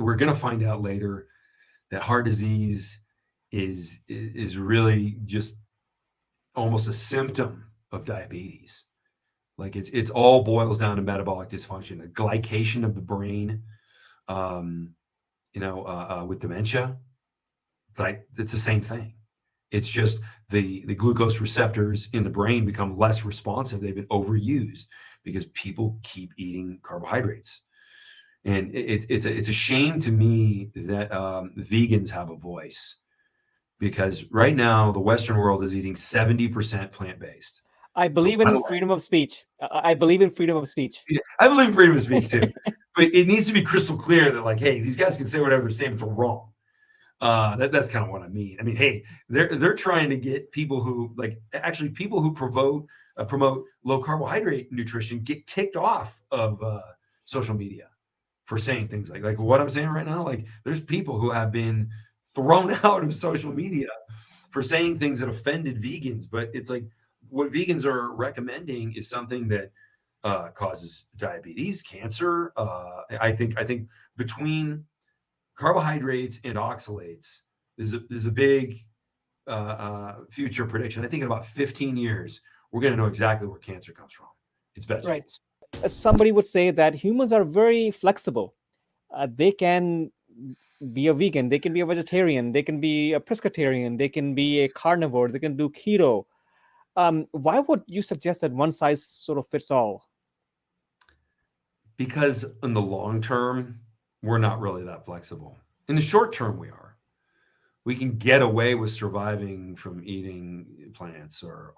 we're going to find out later that heart disease is really just almost a symptom of diabetes. Like it's all boils down to metabolic dysfunction, a glycation of the brain. Um, with dementia, like it's the same thing. It's just the glucose receptors in the brain become less responsive. They've been overused because people keep eating carbohydrates. And it's a shame to me that vegans have a voice, because right now the Western world is eating 70% plant based. I So believe by in the way, freedom of speech. I believe in freedom of speech. yeah, I believe in freedom of speech too, but it needs to be crystal clear that, like, hey, these guys can say whatever they're saying, but they're wrong. That's kind of what I mean. I mean, hey, they're trying to get people who, like, actually people who promote low carbohydrate nutrition get kicked off of social media for saying things like what I'm saying right now. Like, there's people who have been thrown out of social media for saying things that offended vegans. But it's like, what vegans are recommending is something that causes diabetes, cancer. I think between carbohydrates and oxalates, there's a big future prediction. I think in about 15 years, we're going to know exactly where cancer comes from. It's Right. vegetables. Somebody would say that humans are very flexible. They can be a vegan, they can be a vegetarian, they can be a pescatarian, they can be a carnivore, they can do keto. Why would you suggest that one size sort of fits all? Because in the long term, we're not really that flexible. In the short term, we are. We can get away with surviving from eating plants or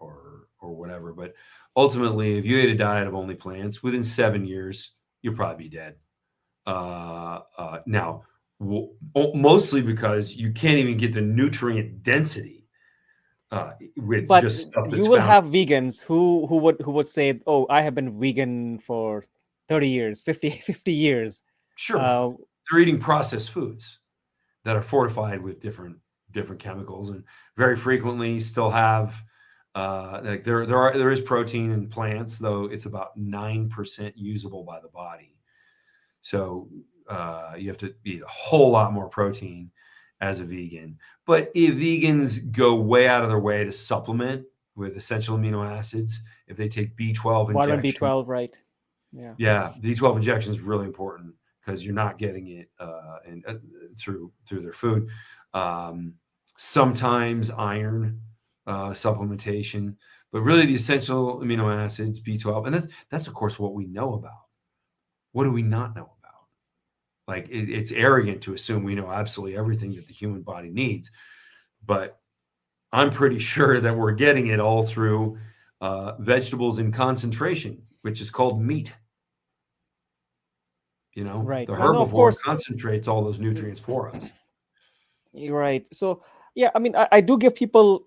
whatever. But ultimately, if you ate a diet of only plants, within 7 years, you'll probably be dead. Now, mostly because you can't even get the nutrient density with But just stuff you that's will found. have vegans who would say, "Oh, I have been vegan for 30 years, 50 years." Sure, Uh, they're eating processed foods that are fortified with different chemicals, and very frequently still have like there is protein in plants, though it's about 9% usable by the body. So you have to eat a whole lot more protein as a vegan. But if vegans go way out of their way to supplement with essential amino acids, if they take B12 vitamin injection, B12, right? Yeah. yeah, B12 injection is really important because you're not getting it through their food. Um, Sometimes iron supplementation, but really the essential amino acids, B12, and that's of course what we know about. What do we not know about? Like, it's arrogant to assume we know absolutely everything that the human body needs, but I'm pretty sure that we're getting it all through vegetables in concentration, which is called meat. Right. The No, of herbivore course. concentrates all those nutrients for us. You're right. So, yeah, I mean, I do give people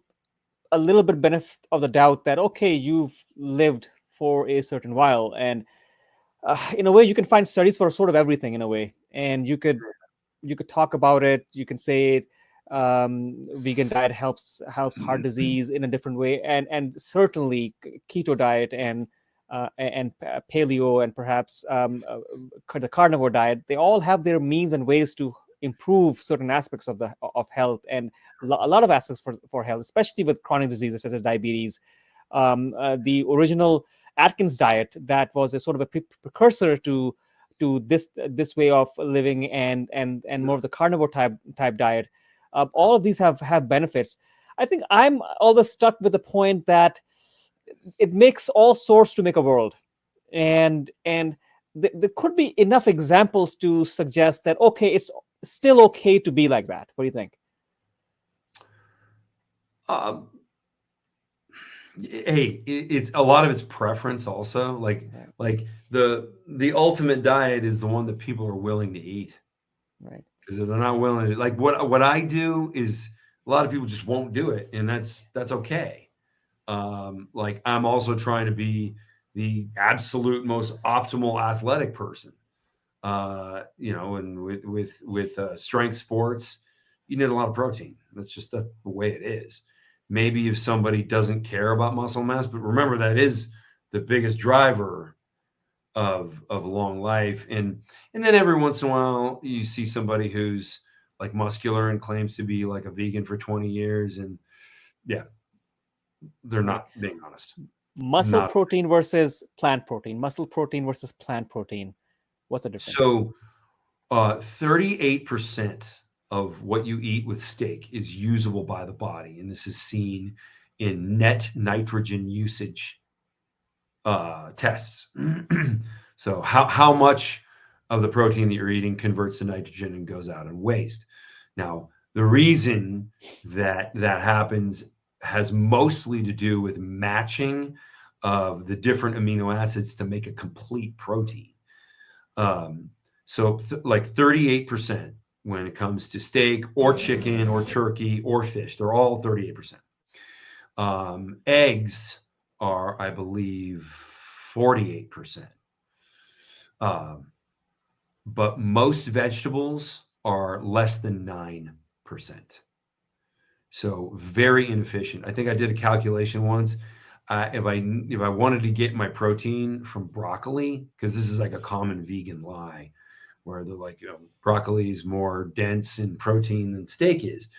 a little bit benefit of the doubt that, okay, you've lived for a certain while, and in a way, you can find studies for sort of everything in a way, and you could talk about it. You can say it. Vegan diet helps heart disease in a different way, and certainly keto diet and paleo and perhaps the carnivore diet. They all have their means and ways to improve certain aspects of health and a lot of aspects for health, especially with chronic diseases such as diabetes. The original Atkins diet that was a sort of a precursor to this way of living and more of the carnivore type diet. All of these have benefits. I think I'm always stuck with the point that it makes all sorts to make a world, and there could be enough examples to suggest that okay, it's still okay to be like that. What do you think? Um, hey, it's a lot of it's preference also. Right, Like the ultimate diet is the one that people are willing to eat. right, Because if they're not willing to, like, what I do is, a lot of people just won't do it, and that's okay. Like, I'm also trying to be the absolute most optimal athletic person. And with strength sports, you need a lot of protein. That's the way it is. Maybe if somebody doesn't care about muscle mass, but remember that is the biggest driver of long life. And then every once in a while you see somebody who's like muscular and claims to be like a vegan for 20 years, and yeah, they're Right. not being honest. Muscle Not protein versus plant protein. Muscle protein versus plant protein. What's the difference? so 38% of what you eat with steak is usable by the body, and this is seen in net nitrogen usage tests. So how much of the protein that you're eating converts to nitrogen and goes out in waste. Now, the reason that that happens has mostly to do with matching of the different amino acids to make a complete protein. Um, so like 38% when it comes to steak or chicken or turkey or fish, they're all 38%. Eggs are, I believe, 48%. Um, but most vegetables are less than 9%. So very inefficient. I think I did a calculation once. If I wanted to get my protein from broccoli, because this is like a common vegan lie, where they're like, broccoli is more dense in protein than steak is.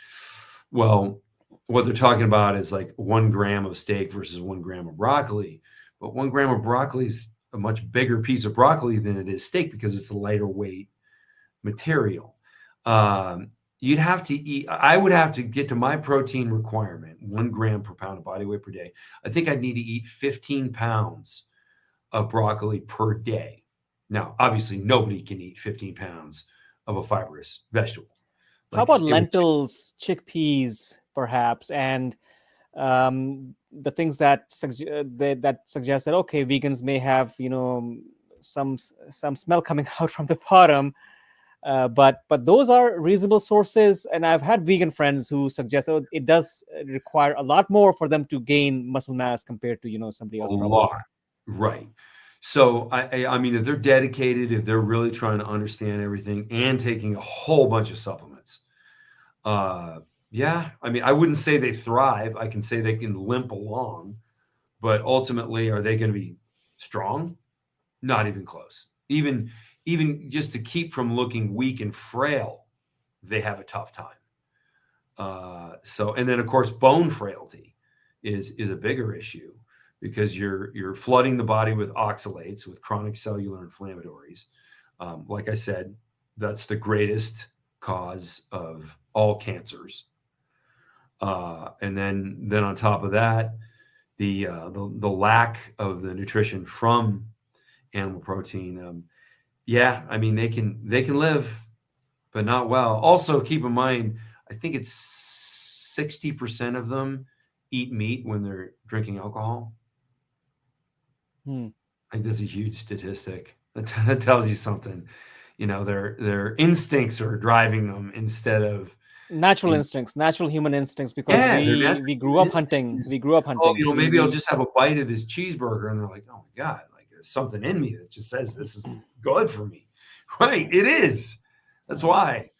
Well, what they're talking about is like 1 gram of steak versus 1 gram of broccoli. But 1 gram of broccoli is a much bigger piece of broccoli than it is steak because it's a lighter weight material. You'd have to eat, I would have to get to my protein requirement, 1 gram per pound of body weight per day. I think I'd need to eat 15 pounds of broccoli per day. Now, obviously, nobody can eat 15 pounds of a fibrous vegetable. How Like about it would, lentils, chickpeas, perhaps, and the things that that suggest that okay, vegans may have some smell coming out from the bottom, but those are reasonable sources. And I've had vegan friends who suggest it does require a lot more for them to gain muscle mass compared to somebody a else probably. lot, right? So I mean, if they're dedicated, if they're really trying to understand everything and taking a whole bunch of supplements, uh, yeah, I mean, I wouldn't say they thrive. I can say they can limp along, but ultimately, are they going to be strong? Not even close. Even just to keep from looking weak and frail, they have a tough time. So, and then of course, bone frailty is a bigger issue because you're flooding the body with oxalates, with chronic cellular inflammatories. Like I said, that's the greatest cause of all cancers. And then on top of that, the lack of the nutrition from animal protein. Yeah, I mean they can live, but not well. Also, keep in mind, I think it's 60% of them eat meat when they're drinking alcohol. Hmm. I think that's a huge statistic. That tells you something. Their instincts are driving them instead of Natural in, instincts, natural human instincts, because yeah, their we natural grew up instinct hunting. is, We grew up oh, hunting. we maybe I'll we just have a bite of this cheeseburger, and they're like, oh my god, like there's something in me that just says this is good for me, right? It is. That's Right.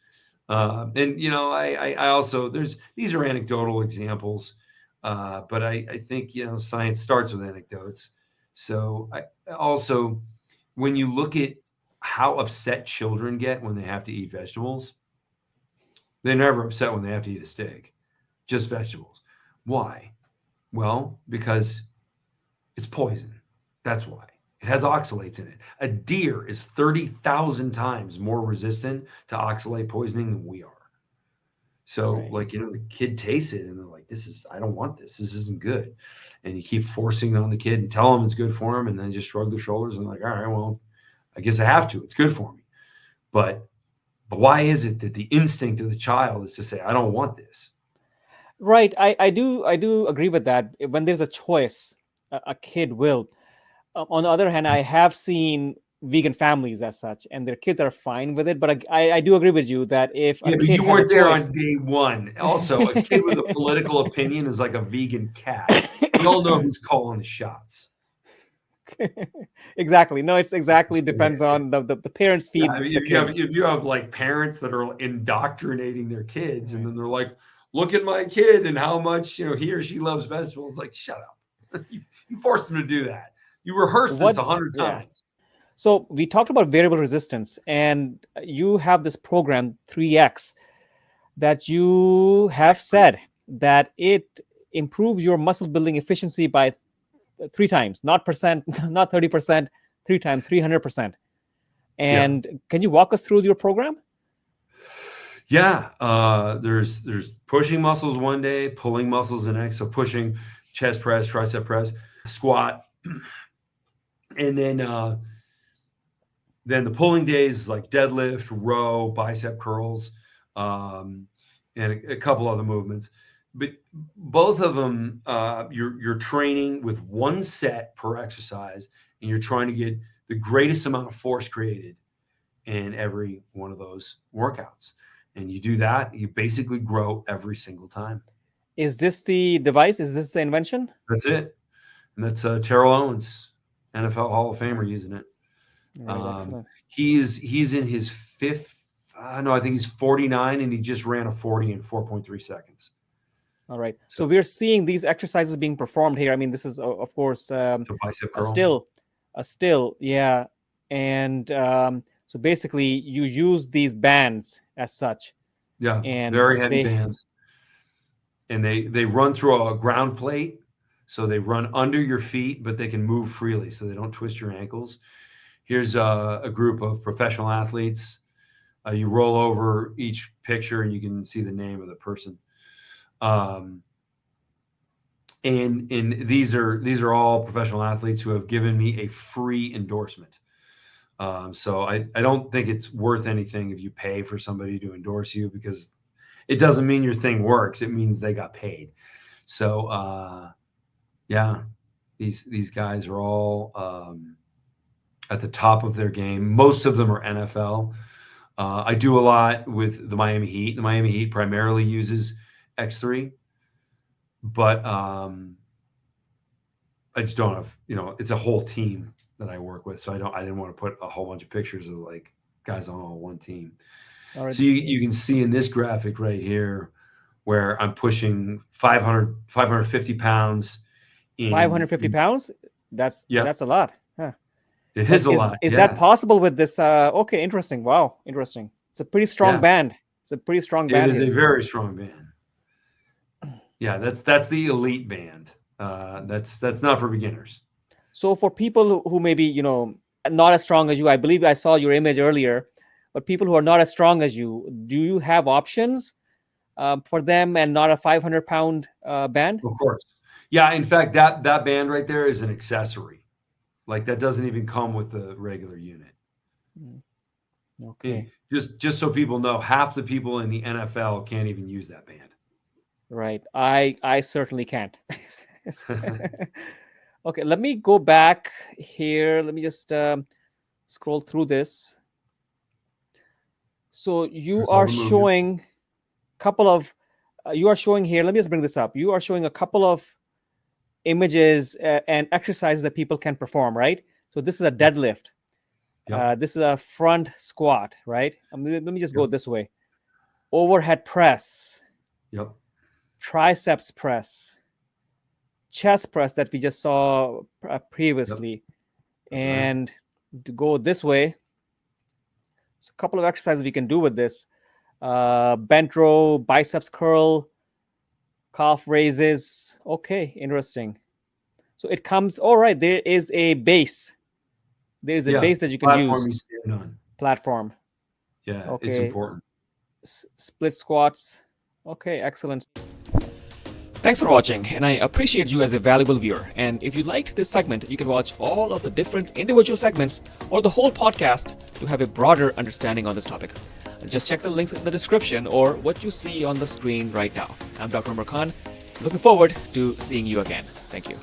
why. And I also, there's, these are anecdotal examples, but I think science starts with anecdotes. So I also, when you look at how upset children get when they have to eat vegetables, they're never upset when they have to eat a steak, just vegetables. Why? Well, because it's poison. That's why. It has oxalates in it. A deer is 30,000 times more resistant to oxalate poisoning than we are. So, Right. like, the kid tastes it and they're like, I don't want this. This isn't good. And you keep forcing it on the kid and tell them it's good for him and then just shrug their shoulders and like, all right, well, I guess I have to. It's good for me. But why is it that the instinct of the child is to say, I don't want this? Right. I do agree with that. When there's a choice, a kid will. On the other hand, I have seen vegan families as such, and their kids are fine with it. But I do agree with you that if a Yeah, but kid you has a weren't there choice, on day one. Also, a kid with a political opinion is like a vegan cat. We all know who's calling the shots. exactly. No, it's exactly So, depends on the parents yeah, feed I mean, the kids. if you have like parents that are indoctrinating their kids, and then they're like, "Look at my kid and how much he or she loves vegetables." Like, shut up! You forced them to do that. You rehearsed this What? 100 Yeah. times. So we talked about variable resistance, and you have this program 3X that you have said that it improves your muscle building efficiency by 3 times, not percent, not 30%, 3 times, 300%. Yeah. And can you walk us through your program? Yeah. There's pushing muscles one day, pulling muscles the next. So pushing, chest press, tricep press, squat, and then the pulling days like deadlift, row, bicep curls, and a couple other movements. But both of them, you're training with one set per exercise, and you're trying to get the greatest amount of force created in every one of those workouts. And you do that, you basically grow every single time. Is this the device? Is this the invention? That's it. And that's Terrell Owens, NFL Hall of Famer, using it. Right, excellent. He's in his fifth. No, I think he's 49, and he just ran a 40 in 4.3 seconds. All right. So we're seeing these exercises being performed here. I mean, this is of course The bicep curl. a still, yeah. And so basically, you use these bands as such. Yeah, and very heavy bands, and they run through a ground plate, so they run under your feet, but they can move freely, so they don't twist your ankles. Here's a group of professional athletes. You roll over each picture, and you can see the name of the person. And these are all professional athletes who have given me a free endorsement. So I don't think it's worth anything if you pay for somebody to endorse you, because it doesn't mean your thing works. It means they got paid. So yeah, these guys are all at the top of their game. Most of them are NFL. I do a lot with the Miami Heat. The Miami Heat primarily uses X3, but I just don't have, it's a whole team that I work with. So I didn't want to put a whole bunch of pictures of like guys on all one team. All right. So you can see in this graphic right here where I'm pushing 550 pounds. 550 pounds? That's a lot. Huh. It is a lot. Is that possible with this? Okay, interesting. Wow, interesting. It's a pretty strong band. It's a pretty strong band. It is a very strong band. Yeah, that's the elite band. That's not for beginners. So for people who maybe, not as strong as you, I believe I saw your image earlier, but people who are not as strong as you, do you have options for them and not a 500-pound band? Of course. Yeah, in fact, that band right there is an accessory. Like that doesn't even come with the regular unit. Okay. And just so people know, half the people in the NFL can't even use that band. Right. I certainly can't. Okay, let me go back here. Let me just scroll through this. So you are showing a couple of, you are showing here, let me just bring this up. You are showing a couple of images and exercises that people can perform, right? So this is a deadlift. Yep. This is a front squat, right? Let me just go this way. Overhead press. Yep. Triceps press. Chest press that we just saw previously. Yep. And to go this way, so a couple of exercises we can do with this. Bent row, biceps curl, calf raises. Okay, interesting. So it comes, all right, there is a base. There's a base that you can platform use. You stand on. Platform. Yeah, okay. It's important. Split squats. Okay, excellent. Thanks for watching, and I appreciate you as a valuable viewer. And if you liked this segment, you can watch all of the different individual segments or the whole podcast to have a broader understanding on this topic. Just check the links in the description or what you see on the screen right now. I'm Dr. Umer Khan. Looking forward to seeing you again. Thank you.